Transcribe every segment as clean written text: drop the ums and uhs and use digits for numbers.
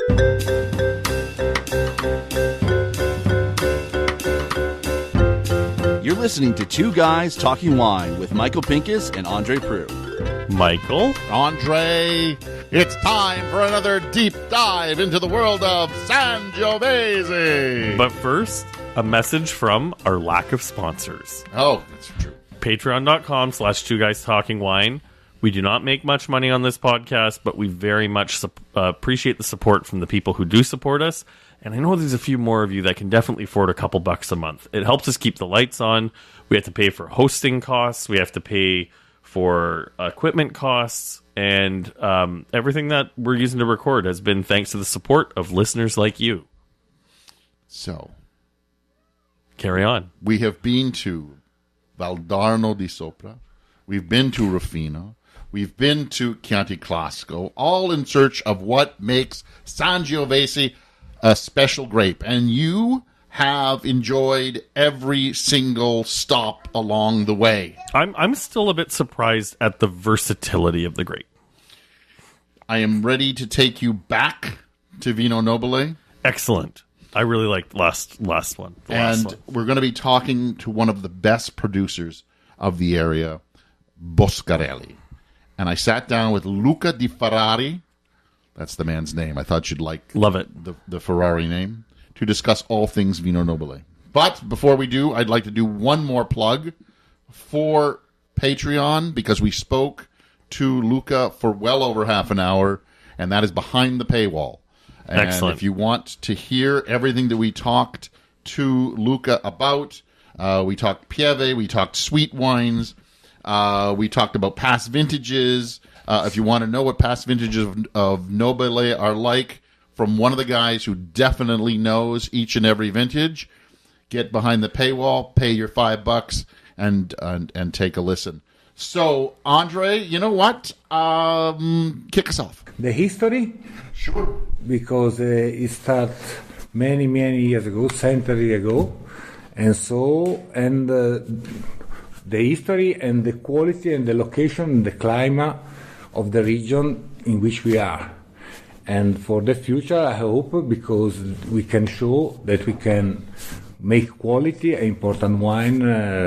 You're listening to Two Guys Talking Wine with Michael Pincus and Andre Prue. Michael? Andre, it's time for another deep dive into the world of Sangiovese. But first, a message from our lack of sponsors. Oh, that's true. Patreon.com/2guystalkingwine. We do not make much money on this podcast, but we very much appreciate the support from the people who do support us. And I know there's a few more of you that can definitely afford a couple bucks a month. It helps us keep the lights on. We have to pay for hosting costs. We have to pay for equipment costs. And everything that we're using to record has been thanks to the support of listeners like you. So, carry on. We have been to Valdarno di Sopra. We've been to Ruffino. We've been to Chianti Classico, all in search of what makes Sangiovese a special grape. And you have enjoyed every single stop along the way. I'm still a bit surprised at the versatility of the grape. I am ready to take you back to Vino Nobile. Excellent. I really liked last one. We're going to be talking to one of the best producers of the area, Boscarelli. And I sat down with Luca Di Ferrari. That's the man's name. I thought you'd love it. The Ferrari name, to discuss all things Vino Nobile. But before we do, I'd like to do one more plug for Patreon, because we spoke to Luca for well over half an hour, and that is behind the paywall. And excellent. If you want to hear everything that we talked to Luca about, we talked Pieve, we talked sweet wines, we talked about past vintages. If you want to know what past vintages of Nobile are like from one of the guys who definitely knows each and every vintage, get behind the paywall, pay your $5, and take a listen. So, Andre, you know what? Kick us off. The history? Sure. Because it started many, many years ago, century ago. And the history and the quality and the location and the climate of the region in which we are. And for the future, I hope, because we can show that we can make quality and important wine.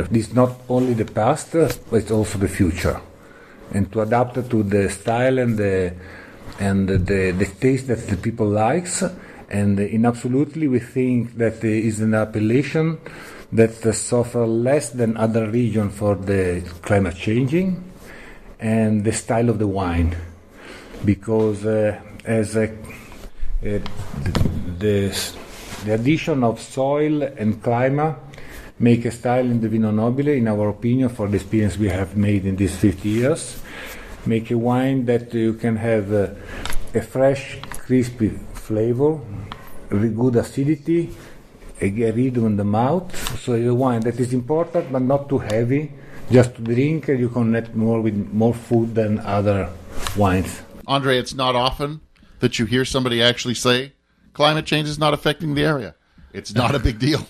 This is not only the past, but it's also the future. And to adapt it to the style and the taste that the people likes. And in absolutely, we think that there is an appellation that suffer less than other regions for the climate changing and the style of the wine, because the addition of soil and climate make a style in the Vino Nobile, in our opinion, for the experience we have made in these 50 years, make a wine that you can have a fresh, crispy flavor, a good acidity, a rhythm in the mouth. So a wine that is important but not too heavy, just to drink, and you connect more with more food than other wines. Andre, it's not often that you hear somebody actually say, climate change is not affecting the area. It's not a big deal.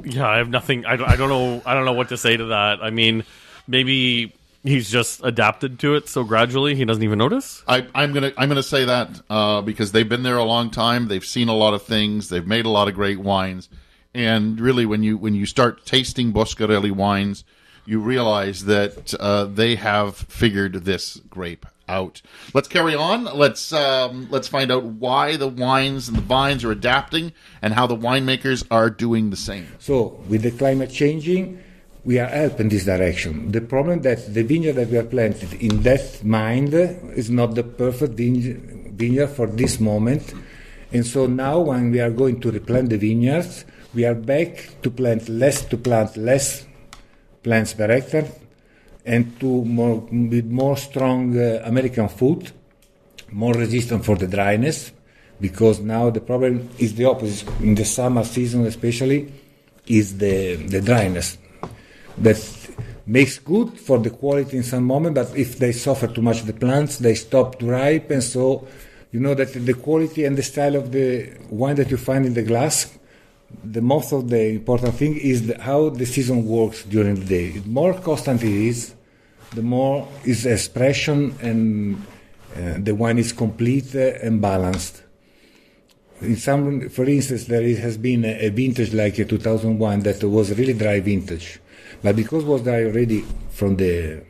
Yeah, I have nothing. I don't know what to say to that. I mean, maybe he's just adapted to it so gradually he doesn't even notice. I'm gonna say that because they've been there a long time. They've seen a lot of things. They've made a lot of great wines. And really, when you start tasting Boscarelli wines, you realize that they have figured this grape out. Let's carry on. Let's find out why the wines and the vines are adapting and how the winemakers are doing the same. So, with the climate changing, we are helping this direction. The problem that the vineyard that we are planted in that mind is not the perfect vineyard for this moment. And so now, when we are going to replant the vineyards, we are back to plant less plants per hectare, and with more strong American food, more resistant for the dryness, because now the problem is the opposite. In the summer season especially, is the dryness. That makes good for the quality in some moment, but if they suffer too much, the plants, they stop to ripe, and so you know that the quality and the style of the wine that you find in the glass, the most of the important thing is how the season works during the day. The more constant it is, the more is expression and the wine is complete and balanced. In some, for instance, has been a vintage like a 2001 that was really dry vintage, but because it was dry already from the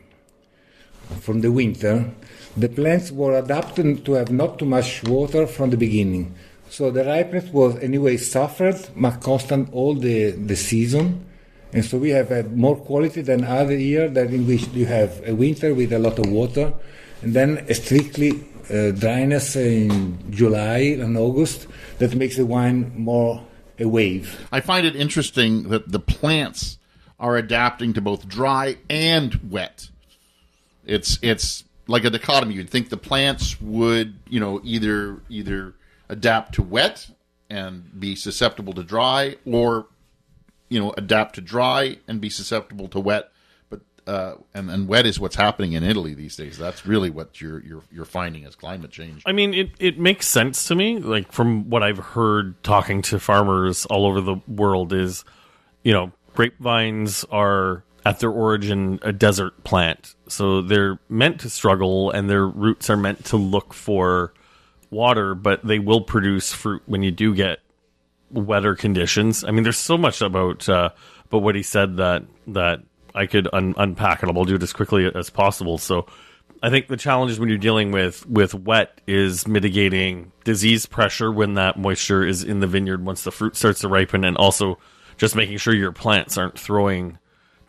winter, the plants were adapted to have not too much water from the beginning. So the ripeness was anyway suffered, but constant all the season. And so we have had more quality than other year that in which you have a winter with a lot of water, and then a strictly dryness in July and August that makes the wine more a wave. I find it interesting that the plants are adapting to both dry and wet. It's like a dichotomy. You'd think the plants would, either adapt to wet and be susceptible to dry, or adapt to dry and be susceptible to wet. But and wet is what's happening in Italy these days. That's really what you're finding as climate change. I mean, it makes sense to me. Like from what I've heard talking to farmers all over the world is, grapevines are at their origin a desert plant, so they're meant to struggle, and their roots are meant to look for water, but they will produce fruit when you do get wetter conditions. I mean, there's so much about what he said that I could unpack, and I'll do it as quickly as possible. So I think the challenge is when you're dealing with wet is mitigating disease pressure when that moisture is in the vineyard once the fruit starts to ripen, and also just making sure your plants aren't throwing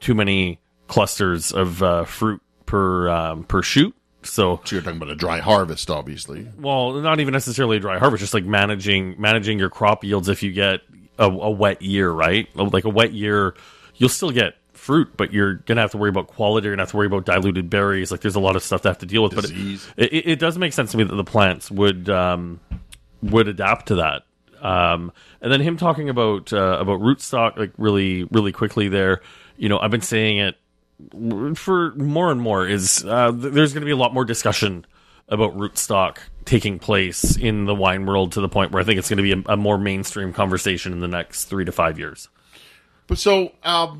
too many clusters of fruit per shoot. So you're talking about a dry harvest, obviously. Well, not even necessarily a dry harvest, just like managing your crop yields if you get a wet year, right? Like a wet year, you'll still get fruit, but you're going to have to worry about quality. You're going to have to worry about diluted berries. Like there's a lot of stuff to have to deal with. Disease. But it does make sense to me that the plants would adapt to that. And then him talking about rootstock, like really, really quickly there. I've been saying it for more and more is there's going to be a lot more discussion about rootstock taking place in the wine world, to the point where I think it's going to be a more mainstream conversation in the next 3 to 5 years. But so I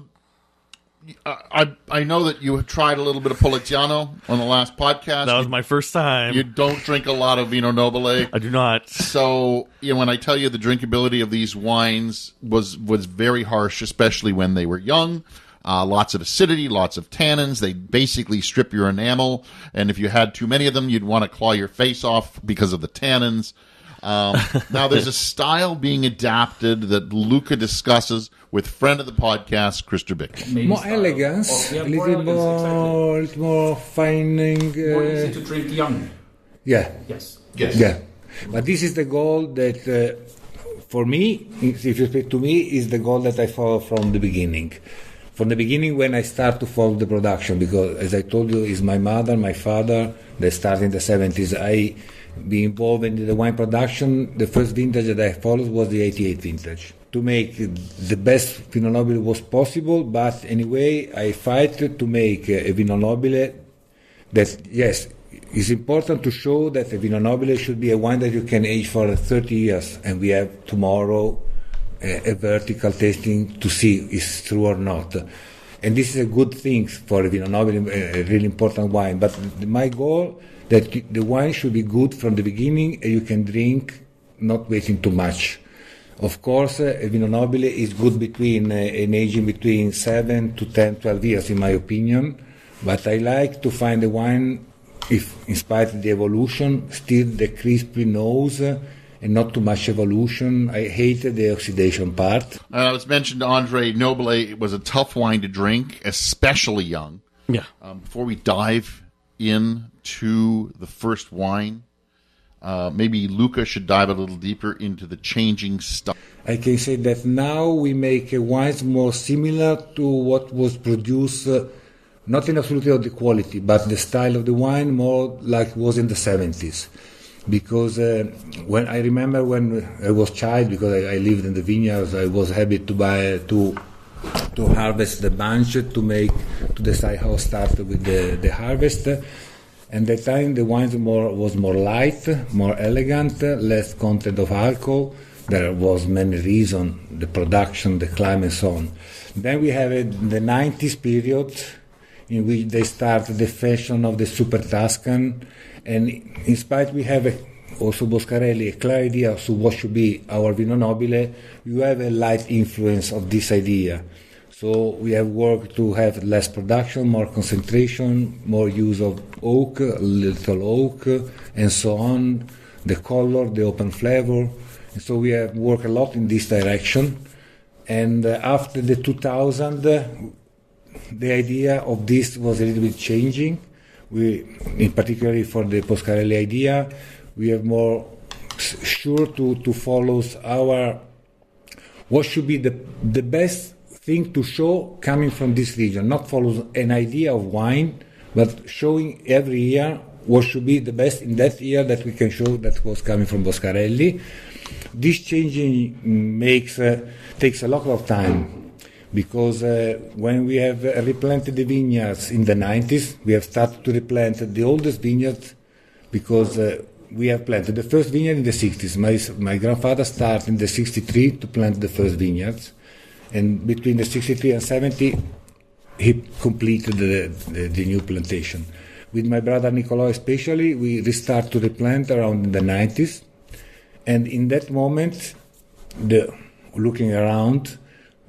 know that you have tried a little bit of Poliziano on the last podcast. That was my first time. You don't drink a lot of Vino Nobile. I do not. So when I tell you the drinkability of these wines was very harsh, especially when they were young. Lots of acidity, lots of tannins. They basically strip your enamel, and if you had too many of them, you'd want to claw your face off because of the tannins. Now, there's a style being adapted that Luca discusses with friend of the podcast, Chris Drabicki. More elegance, a little more fining. More easy to drink young. Yeah. Yes. Yeah. But this is the goal that, for me, if you speak to me, is the goal that I follow from the beginning. From the beginning, when I start to follow the production, because as I told you, it's my mother, my father, they started in the 70s. I be involved in the wine production. The first vintage that I followed was the 88 vintage. To make the best Vino Nobile was possible, but anyway, I fight to make a Vino Nobile that, yes, it's important to show that a Vino Nobile should be a wine that you can age for 30 years, and we have tomorrow a vertical tasting to see if it's true or not. And this is a good thing for a Vino Nobile, a really important wine. But my goal that the wine should be good from the beginning, and you can drink not waiting too much. Of course, a Vino Nobile is good between an aging between 7 to 10, 12 years, in my opinion. But I like to find a wine, if in spite of the evolution, still the crispy nose, and not too much evolution. I hated the oxidation part. I was mentioned to Andre, Nobile it was a tough wine to drink, especially young. Yeah. Before we dive into the first wine, maybe Luca should dive a little deeper into the changing style. I can say that now we make wines more similar to what was produced, not in absolutely of the quality, but the style of the wine more like it was in the 70s. Because when I remember when I was child, because I lived in the vineyards, I was happy to buy to harvest the bunch to decide how to start with the harvest. And at the time the wines was more light, more elegant, less content of alcohol. There was many reasons: the production, the climate, and so on. Then we have the 90s period, in which they start the fashion of the Super Tuscan. And in spite we have also Boscarelli, a clear idea of what should be our Vino Nobile, you have a light influence of this idea. So we have worked to have less production, more concentration, more use of oak, little oak, and so on, the color, the open flavor. And so we have worked a lot in this direction. And after the 2000, the idea of this was a little bit changing. We, in particular for the Boscarelli idea, we are more sure to follow our, what should be the best thing to show coming from this region, not follow an idea of wine, but showing every year what should be the best in that year that we can show that was coming from Boscarelli. This changing takes a lot of time, because when we have replanted the vineyards in the 90s, we have started to replant the oldest vineyards, because we have planted the first vineyard in the 60s. My grandfather started in the 63 to plant the first vineyards. And between the 63 and 70, he completed the new plantation. With my brother Nicolò especially, we restart to replant around in the 90s. And in that moment, looking around,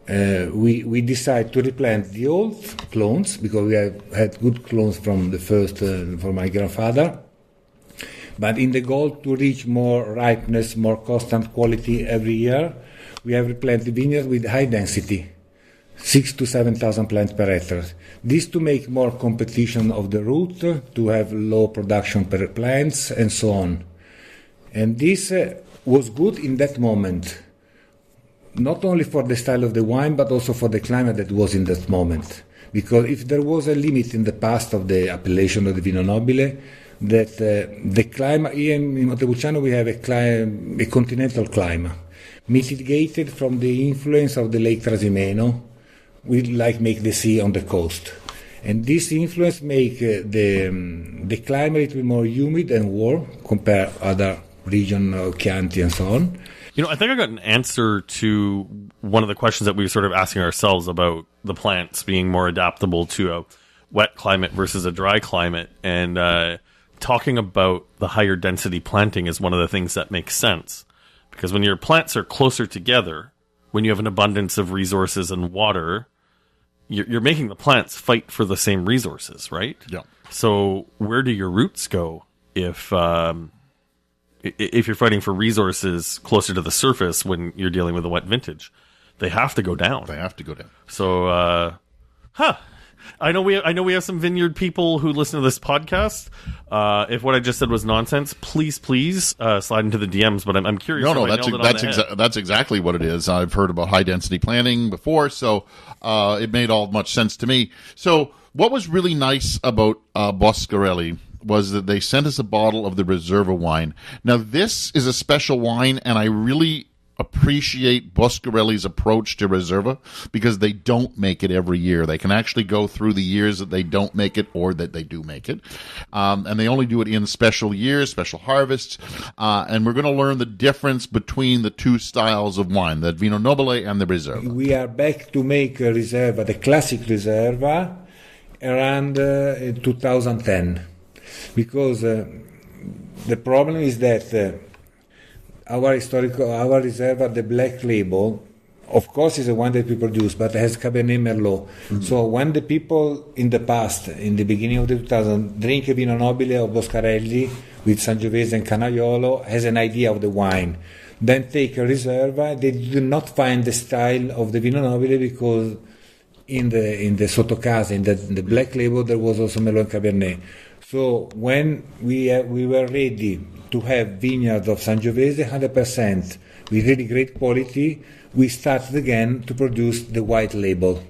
we decide to replant the old clones, because we have had good clones from the first, from my grandfather. But in the goal to reach more ripeness, more constant quality every year, we have replanted vineyards with high density, 6,000 to 7,000 plants per hectare. This to make more competition of the root, to have low production per plants, and so on. And this was good in that moment, not only for the style of the wine, but also for the climate that was in that moment. Because if there was a limit in the past of the appellation of the Vino Nobile, that the climate, here in Montepulciano we have a continental climate, mitigated from the influence of the Lake Trasimeno. We make the sea on the coast. And this influence make the climate a little more humid and warm compared to other regions, Chianti and so on. You know, I think I got an answer to one of the questions that we were sort of asking ourselves about the plants being more adaptable to a wet climate versus a dry climate. And talking about the higher density planting is one of the things that makes sense. Because when your plants are closer together, when you have an abundance of resources and water, you're making the plants fight for the same resources, right? Yeah. So where do your roots go if you're fighting for resources closer to the surface when you're dealing with a wet vintage? They have to go down. They have to go down. So, I know we have some vineyard people who listen to this podcast. If what I just said was nonsense, please slide into the DMs. But I'm curious. No, that's exactly what it is. I've heard about high density planting before, so it made all much sense to me. So what was really nice about Boscarelli was that they sent us a bottle of the Reserva wine. Now this is a special wine, and I really appreciate Boscarelli's approach to Reserva, because they don't make it every year. They can actually go through the years that they don't make it or that they do make it. And they only do it in special years, special harvests. And we're going to learn the difference between the two styles of wine, the Vino Nobile and the Reserva. We are back to make Reserva, the classic Reserva, around 2010. Because the problem is that our Reserva, the black label, of course, is a wine that we produce, but it has Cabernet Merlot. Mm-hmm. So when the people in the past, in the beginning of the 2000s, drink a Vino Nobile of Boscarelli with Sangiovese and Canaiolo, has an idea of the wine. Then take a Reserva, they do not find the style of the Vino Nobile, because in the Sottocasa, in the black label, there was also Merlot and Cabernet. So when we were ready to have vineyards of Sangiovese 100% with really great quality, we started again to produce the white label.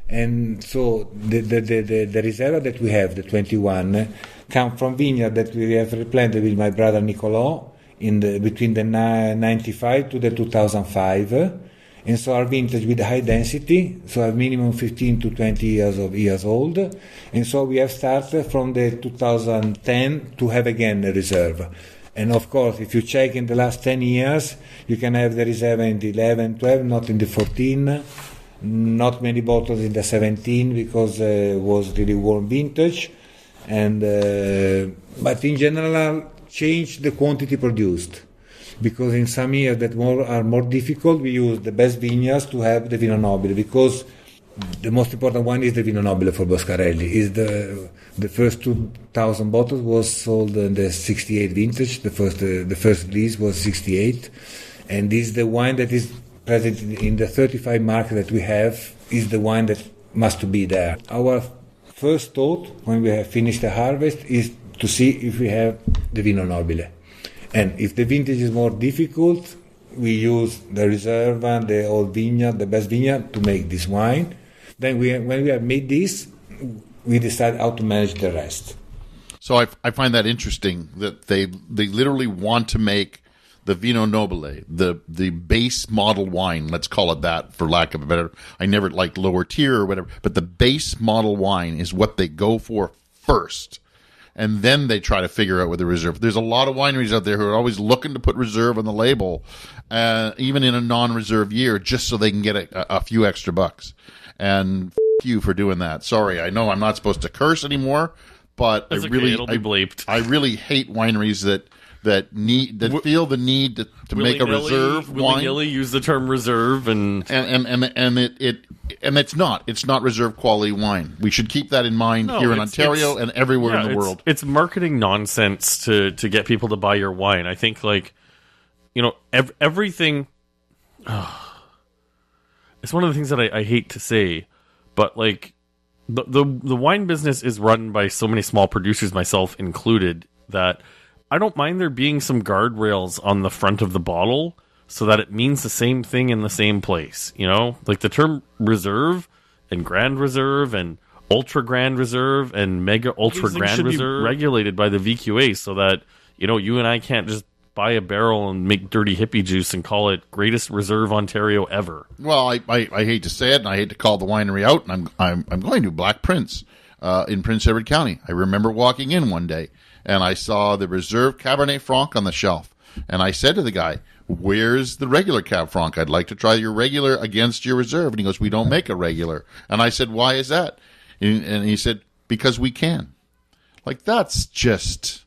And so the Reserva that we have, the 21, come from vineyard that we have replanted with my brother Nicolò between the 95 to the 2005. And so our vintage with high density, so our minimum 15 to 20 years old. And so we have started from the 2010 to have again a Reserva. And of course, if you check in the last 10 years, you can have the Reserva in the 11, 12, not in the 14. Not many bottles in the 17 because it was really warm vintage, and but in general change the quantity produced, because in some years that are more difficult, we use the best vineyards to have the Vino Nobile, because the most important one is the Vino Nobile for Boscarelli. Is the first 2,000 bottles was sold in the 68 vintage. The first release was 68, and this is the wine that is present in the 35 markets that we have. Is the wine that must be there. Our first thought when we have finished the harvest is to see if we have the Vino Nobile, and if the vintage is more difficult, we use the Reserva, the old vineyard, the best vineyard to make this wine. Then when we have made this, we decide how to manage the rest. So I find that interesting that they literally want to make the Vino Nobile, the base model wine, let's call it that for lack of a better, I never liked lower tier or whatever, but the base model wine is what they go for first. And then they try to figure out with the reserve. There's a lot of wineries out there who are always looking to put reserve on the label, even in a non-reserve year, just so they can get a few extra bucks. And you for doing that. Sorry, I know I'm not supposed to curse anymore, but That's okay, it'll be bleeped. I really hate wineries that feel the need to make a reserve wine. Willy-nilly use the term reserve, and it's not reserve quality wine. We should keep that in mind here in Ontario and everywhere in the world. It's marketing nonsense to get people to buy your wine. I think everything. It's one of the things that I hate to say, but like the wine business is run by so many small producers, myself included, that I don't mind there being some guardrails on the front of the bottle so that it means the same thing in the same place. Like the term reserve and grand reserve and ultra grand reserve and mega ultra grand reserve regulated by the VQA so that, you and I can't just buy a barrel and make dirty hippie juice and call it greatest reserve Ontario ever. Well, I hate to say it, and I hate to call the winery out, and I'm going to Black Prince in Prince Edward County. I remember walking in one day, and I saw the Reserve Cabernet Franc on the shelf, and I said to the guy, "Where's the regular Cab Franc? I'd like to try your regular against your reserve." And he goes, "We don't make a regular." And I said, "Why is that?" And he said, "Because we can." Like, that's just...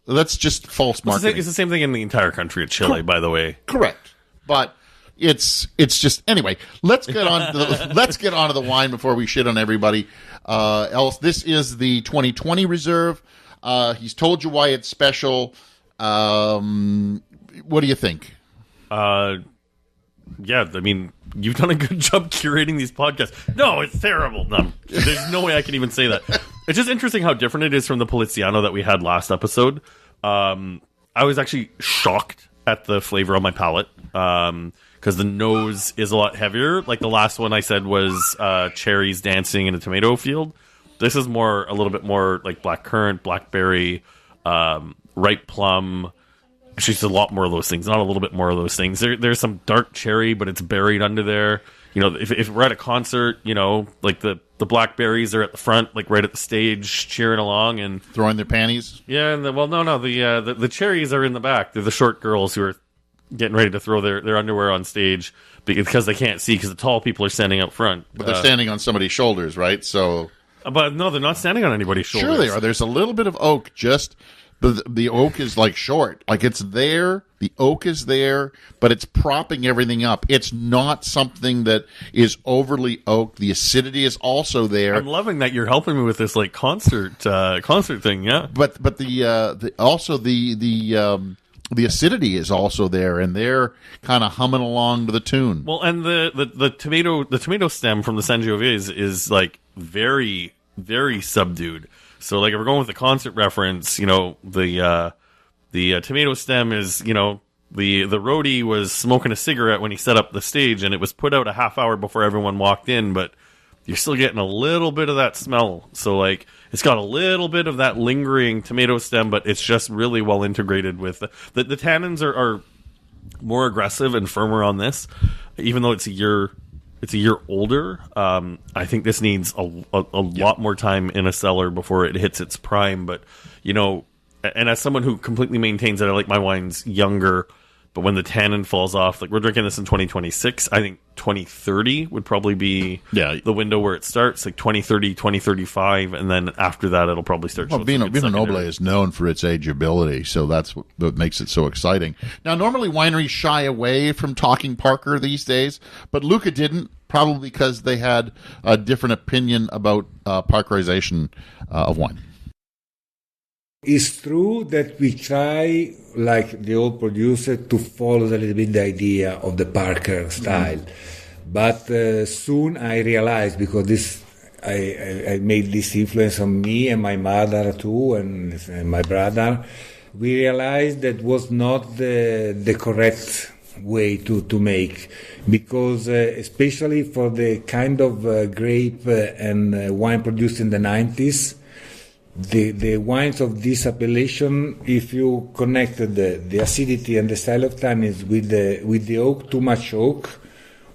That's just false marketing. It's the same thing in the entire country of Chile, by the way. Correct, but it's just anyway. Let's get on to the wine before we shit on everybody else. This is the 2020 Reserve. He's told you why it's special. What do you think? Yeah, I mean, you've done a good job curating these podcasts. No, it's terrible. No, there's no way I can even say that. It's just interesting how different it is from the Poliziano that we had last episode. I was actually shocked at the flavor on my palate because the nose is a lot heavier. Like the last one I said was cherries dancing in a tomato field. This is a little bit more like blackcurrant, blackberry, ripe plum. Actually, it's a lot more of those things, not a little bit more of those things. There's some dark cherry, but it's buried under there. If we're at a concert, like the blackberries are at the front, like right at the stage, cheering along and throwing their panties. Yeah, and the cherries are in the back. They're the short girls who are getting ready to throw their underwear on stage because they can't see because the tall people are standing up front. But they're standing on somebody's shoulders, right? So, but no, they're not standing on anybody's shoulders. Sure, they are. There's a little bit of oak just. The oak is like short. Like it's there. The oak is there, but it's propping everything up. It's not something that is overly oak. The acidity is also there. I'm loving that you're helping me with this like concert thing. Yeah. But the acidity is also there, and they're kind of humming along to the tune. Well, and the tomato stem from the Sangiovese is like very, very subdued. So, like, if we're going with the concert reference, the tomato stem is, the roadie was smoking a cigarette when he set up the stage, and it was put out a half hour before everyone walked in, but you're still getting a little bit of that smell. So, like, it's got a little bit of that lingering tomato stem, but it's just really well integrated with the tannins are more aggressive and firmer on this, even though it's a year older. I think this needs a lot more time in a cellar before it hits its prime. But, and as someone who completely maintains that I like my wines younger, But when the tannin falls off, like we're drinking this in 2026, I think 2030 would probably be the window where it starts, like 2030, 2035, and then after that it'll probably start. Well, Vino Nobile is known for its ageability, so that's what makes it so exciting. Now, normally wineries shy away from talking Parker these days, but Luca didn't, probably because they had a different opinion about Parkerization of wine. It's true that we try, like the old producer, to follow a little bit the idea of the Parker style. But soon I realized, because I made this influence on me and my mother too, and my brother, we realized that was not the correct way to make, because especially for the kind of grape and wine produced in the 90s, the wines of this appellation, if you connected the acidity and the style of tannins with the oak, too much oak,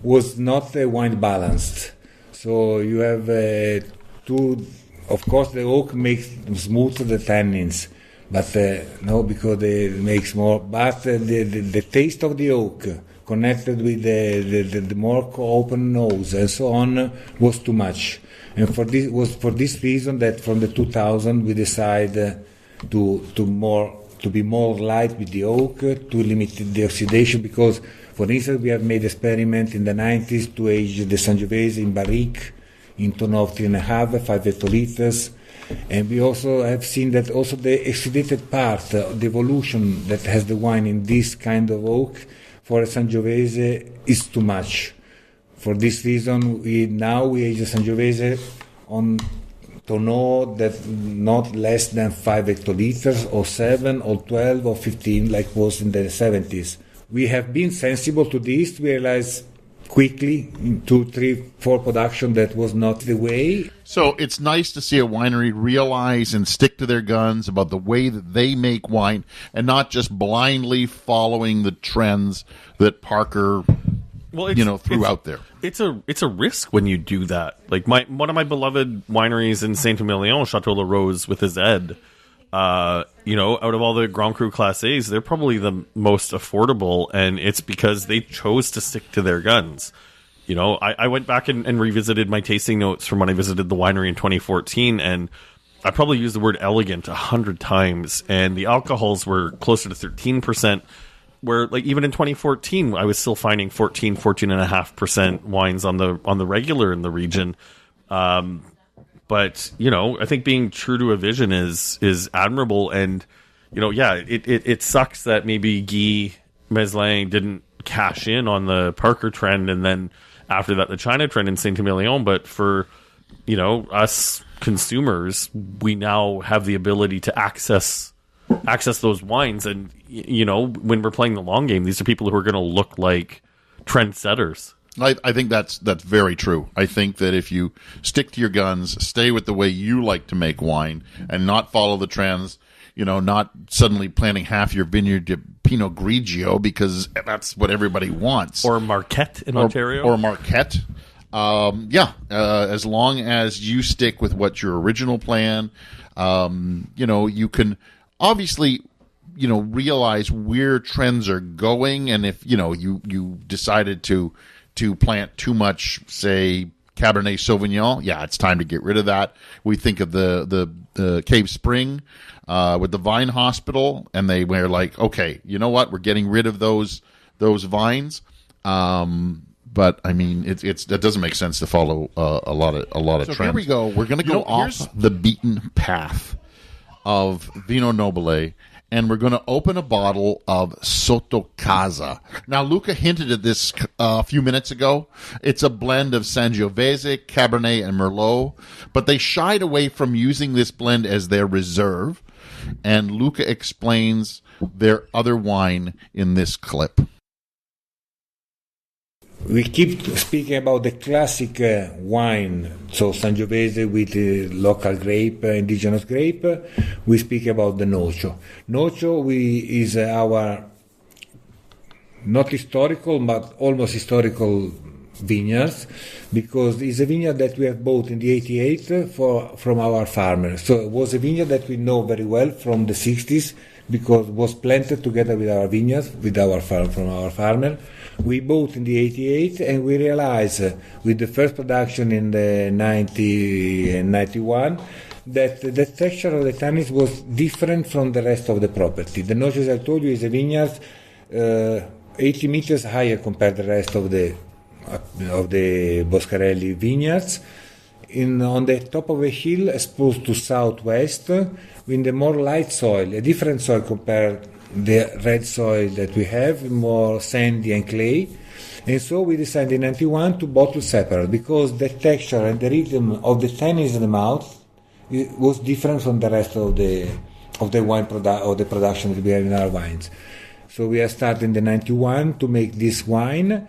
was not a wine balanced. So you have of course the oak makes smooth the tannins, but no, because it makes more. But the taste of the oak connected with the more open nose and so on was too much. And for this reason that from the 2000 we decided to be more light with the oak, to limit the oxidation, because for instance we have made experiment in the 90s to age the Sangiovese in barrique in tone of 3.5, 5 hectoliters, and we also have seen that also the exudated part, the evolution that has the wine in this kind of oak for a Sangiovese is too much. For this reason, we age the Sangiovese on tonneau that not less than 5 hectoliters, or 7, or 12, or 15, like was in the 70s. We have been sensible to this. We realized quickly, in 2, 3, 4 production, that was not the way. So it's nice to see a winery realize and stick to their guns about the way that they make wine, and not just blindly following the trends that Parker threw out there. It's a risk when you do that. Like one of my beloved wineries in Saint-Emilion, Chateau La Rose with his Ed, out of all the Grand Cru Class A's, they're probably the most affordable, and it's because they chose to stick to their guns. I went back and revisited my tasting notes from when I visited the winery in 2014, and I probably used the word elegant 100 times, and the alcohols were closer to 13%. Where, like, even in 2014, I was still finding 14.5% wines on the regular in the region. But I think being true to a vision is admirable. And it sucks that maybe Guy Meslin didn't cash in on the Parker trend, and then after that the China trend in Saint-Emilion. But for us consumers, we now have the ability to access those wines, and when we're playing the long game, these are people who are going to look like trendsetters. I think that's very true. I think that if you stick to your guns, stay with the way you like to make wine, and not follow the trends, not suddenly planting half your vineyard to Pinot Grigio because that's what everybody wants, or Marquette in Ontario, or Marquette. As long as you stick with what your original plan, you can obviously, realize where trends are going, and if you decided to plant too much, say, Cabernet Sauvignon, it's time to get rid of that. We think of the Cave Spring with the Vine Hospital, and they were like, okay, you know what, we're getting rid of those vines. But I mean, it doesn't make sense to follow a lot of trends. Here we go. We're going to go off the beaten path of Vino Nobile, and we're going to open a bottle of Sotto Casa. Now, Luca hinted at this a few minutes ago. It's a blend of Sangiovese, Cabernet, and Merlot, but they shied away from using this blend as their reserve, and Luca explains their other wine in this clip. We keep speaking about the classic wine, so Sangiovese with local grape, indigenous grape. We speak about the Nocio. Nocio is our not historical but almost historical vineyards, because it's a vineyard that we have bought in the 88 from our farmers. So it was a vineyard that we know very well from the 60s, because it was planted together with our vineyards, with our farm, from our farmer. We bought in the 88, and we realized with the first production in the 90 and 91 that the texture of the tannins was different from the rest of the property. The notch, as I told you, is a vineyard 80 meters higher compared to the rest of the Boscarelli vineyards. On the top of a hill exposed to southwest, with the more light soil, a different soil compared the red soil that we have, more sandy and clay. And so we decided in 91 to bottle separate, because the texture and the rhythm of the tannins in the mouth was different from the rest of the wine of the production that we have in our wines. So we are starting in the 91 to make this wine,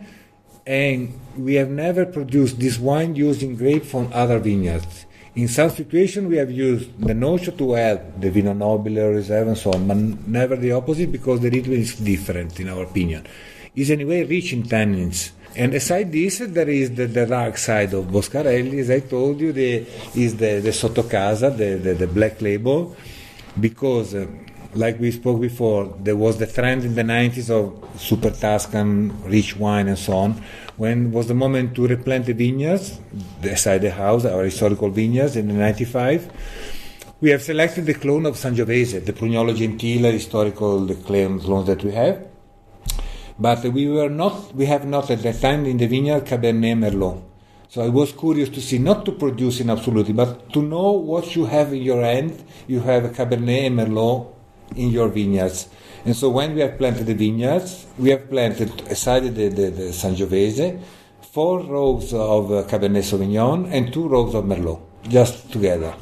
and we have never produced this wine using grape from other vineyards. In some situations we have used the Noce to help the Vino Nobile Reserve and so on, but never the opposite, because the rhythm is different in our opinion. It's anyway rich in tannins. And aside this, there is the dark side of Boscarelli, as I told you, is the Sottocasa, the black label, because like we spoke before, there was the trend in the 90s of super Tuscan, rich wine and so on, when was the moment to replant the vineyards, beside the house, our historical vineyards in the 95. We have selected the clone of Sangiovese, the Prugnolo Gentile historical, the clones that we have. But we have not at that time in the vineyard Cabernet Merlot. So I was curious to see, not to produce in absolute, but to know what you have in your hand. You have Cabernet and Merlot in your vineyards. And so when we have planted the vineyards, we have planted, aside the Sangiovese, 4 rows of Cabernet Sauvignon and 2 rows of Merlot, just together.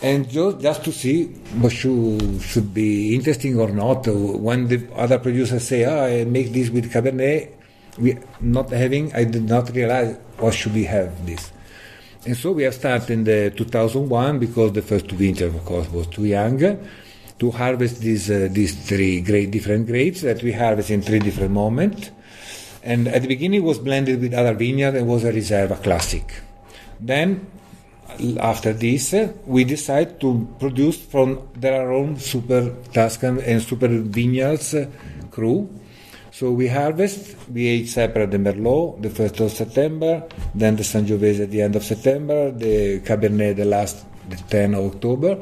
And just to see what should be interesting or not. When the other producers say, I make this with Cabernet, I did not realize what should we have this. And so we have started in the 2001, because the first winter, of course, was too young, to harvest these 3 different grapes that we harvest in 3 different moments. And at the beginning it was blended with other vineyards and was a Riserva Classic. Then, after this, we decide to produce from their own super Tuscan and super vineyards crew. So we harvest, we age separate the Merlot the 1st of September, then the Sangiovese at the end of September, the Cabernet the 10th of October.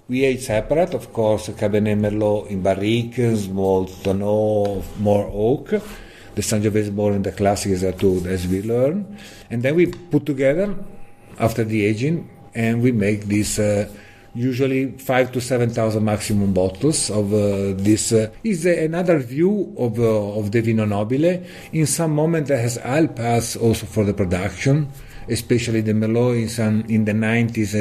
We age separate, of course, Cabernet Merlot in barrique, small tonneau, more oak. The Sangiovese more in the classic, as we learn. And then we put together after the aging, and we make this usually 5,000 to 7,000 maximum bottles of this. Is another view of the Vino Nobile. In some moment that has helped us also for the production, especially the Merlot in the 90s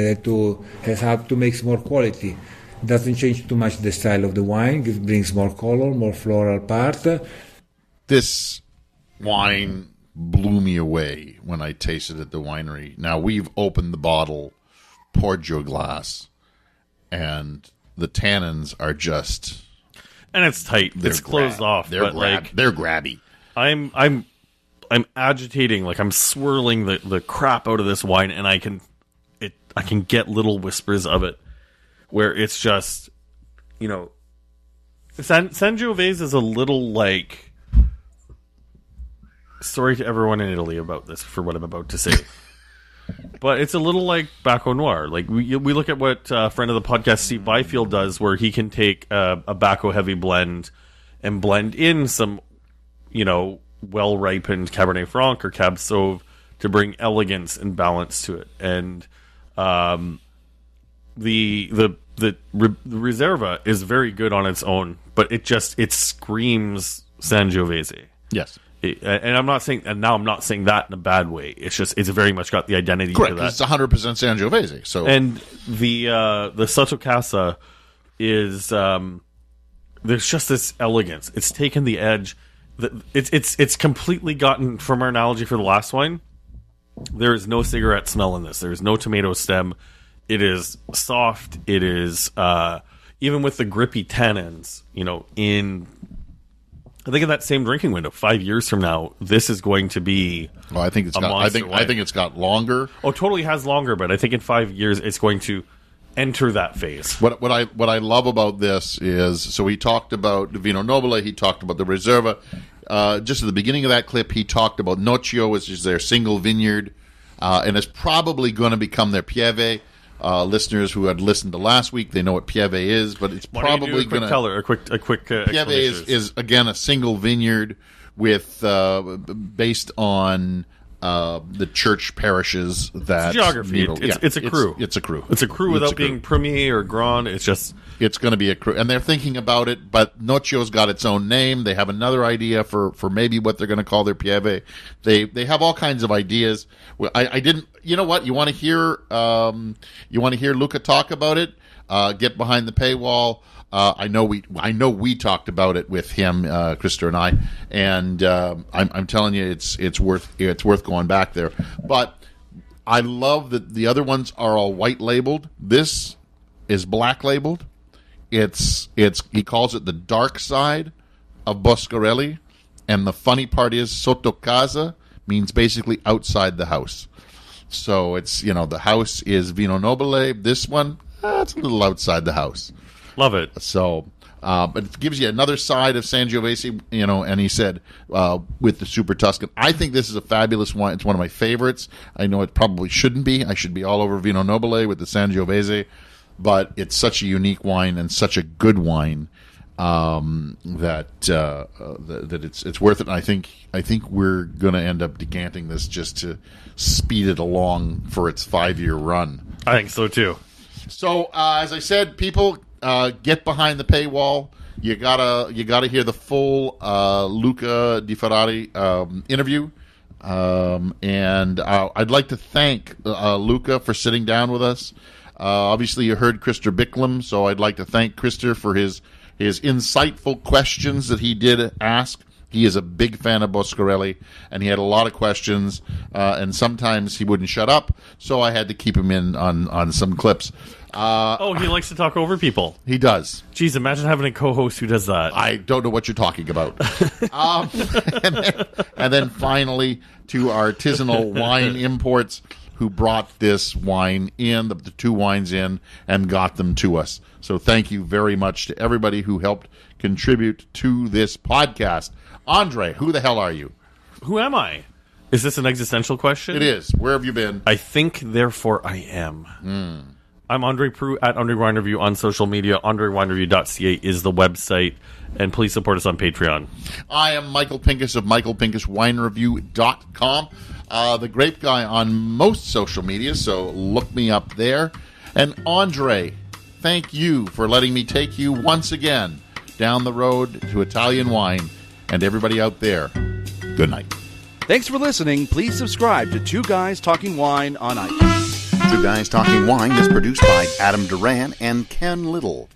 has helped to make more quality. Doesn't change too much the style of the wine, it brings more color, more floral part. This wine blew me away when I tasted at the winery. Now, we've opened the bottle, poured you a glass, and the tannins are just... And it's tight. It's closed off. They're grabby. I'm agitating, like I'm swirling the crap out of this wine, and I can get little whispers of it, where it's just, Sangiovese is a little like... Sorry to everyone in Italy about this for what I'm about to say, but it's a little like Baco Noir. Like we look at what a friend of the podcast Steve Byfield does, where he can take a Baco heavy blend and blend in some, well ripened Cabernet Franc or Cab Sauv to bring elegance and balance to it. And the Riserva is very good on its own, but it screams Sangiovese. Yes. And I'm not saying that in a bad way. It's very much got the identity Correct, to that. It's 100% Sangiovese. So, and the Sottocasa is there's just this elegance. It's taken the edge. It's completely gotten from our analogy for the last wine. There is no cigarette smell in this. There is no tomato stem. It is soft. It is even with the grippy tannins. I think in that same drinking window, 5 years from now, this is going to be. Oh, I think it's got. I think it's got longer. Oh, totally has longer, but I think in 5 years it's going to enter that phase. What I love about this is, so he talked about the Vino Nobile, he talked about the Reserva. Just at the beginning of that clip, he talked about Noccio, which is their single vineyard, and it's probably going to become their Pieve. Listeners who had listened to last week, they know what Pieve is, but it's probably going to... A quick Pieve is again a single vineyard with based on the church parishes that... It's geography. It's a cru. It's a cru. It's a cru without being premier or grand. It's just... It's going to be a cru. And they're thinking about it, but Noccio's got its own name. They have another idea for maybe what they're going to call their Pieve. They have all kinds of ideas. I didn't... You know what? You want to hear Luca talk about it? Get behind the paywall. I know we talked about it with him, Krista and I, and I'm telling you, it's worth going back there. But I love that the other ones are all white labeled. This is black labeled. He calls it the dark side of Boscarelli, and the funny part is sotto casa means basically outside the house. So it's, the house is Vino Nobile. This one, it's a little outside the house. Love it. So, but it gives you another side of Sangiovese, and he said, with the Super Tuscan. I think this is a fabulous wine. It's one of my favorites. I know it probably shouldn't be. I should be all over Vino Nobile with the Sangiovese, but it's such a unique wine and such a good wine that it's worth it. And I think we're going to end up decanting this just to speed it along for its 5-year run. I think so too. So, as I said, people, get behind the paywall. You gotta hear the full Luca Di Ferrari interview, and I'd like to thank Luca for sitting down with us. Obviously, you heard Krister Bicklem, so I'd like to thank Krister for his insightful questions that he did ask. He is a big fan of Boscarelli, and he had a lot of questions, and sometimes he wouldn't shut up, so I had to keep him in on some clips. He likes to talk over people. He does. Jeez, imagine having a co-host who does that. I don't know what you're talking about. And then finally, to Artisanal Wine Imports, who brought this wine in, the two wines in, and got them to us. So thank you very much to everybody who helped contribute to this podcast. Andre, who the hell are you? Who am I? Is this an existential question? It is. Where have you been? I think, therefore, I am. I'm Andre Proulx at Andre Wine Review on social media. AndreWineReview.ca is the website. And please support us on Patreon. I am Michael Pincus of MichaelPincusWineReview.com. The Grape Guy on most social media, so look me up there. And Andre, thank you for letting me take you once again down the road to Italian wine. And everybody out there, good night. Thanks for listening. Please subscribe to Two Guys Talking Wine on iTunes. Two Guys Talking Wine is produced by Adam Duran and Ken Little.